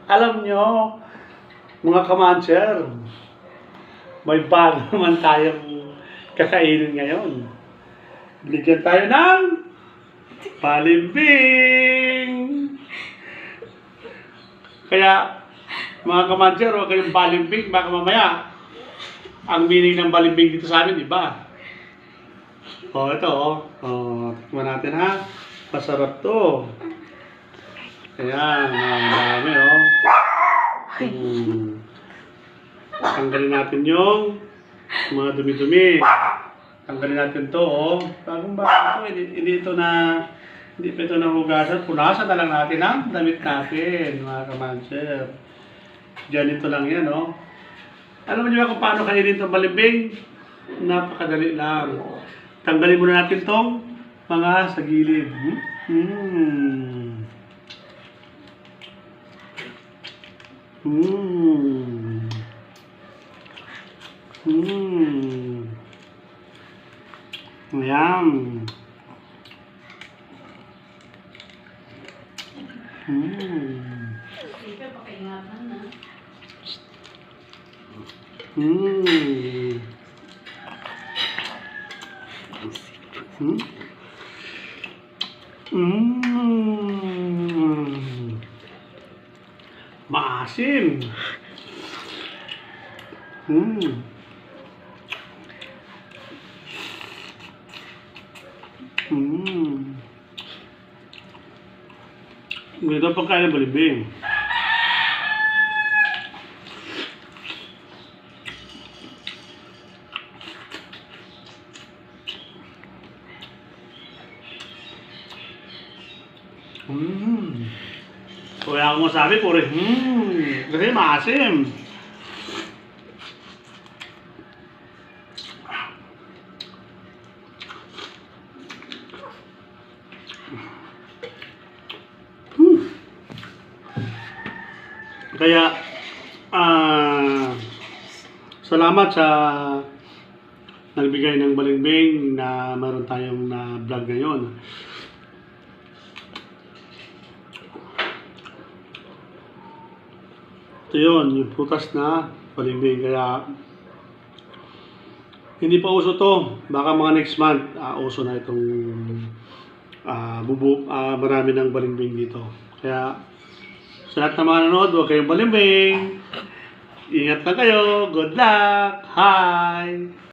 Alam nyo, mga kamancher, may bago naman tayong kakainin ngayon. Bigyan tayo ng balimbing. Kaya, mga kamancher, huwag kayong balimbing. Baka mamaya, ang meaning ng balimbing dito sa amin, iba. Ito, tikman natin ha. Masarap to. Ayan, ang dami, Tanggalin natin yung mga dumi-dumi. Tanggalin natin to, Bagong bago ito, hindi pa ito nahugasan. Punasan na lang natin ang damit natin, mga kamanser. Diyan ito lang yan, Alam niyo ba kung paano kainin itong balimbing? Napakadali lang. Tanggalin muna natin tong mga sa gilid. Ayan. Maasim. Ganito ang pagkain ng balimbing. Kaya ako masabi po rin, kasi maasim. Kaya, salamat sa nagbigay ng balimbing na meron tayong na vlog ngayon. Ito yun, yung prutas na balimbing. Kaya, hindi pa uso to. Baka mga next month, uso na itong marami ng balimbing dito. Kaya, sa lahat ng mga nanonood, huwag kayong balimbing. Ingat na kayo. Good luck. Hi!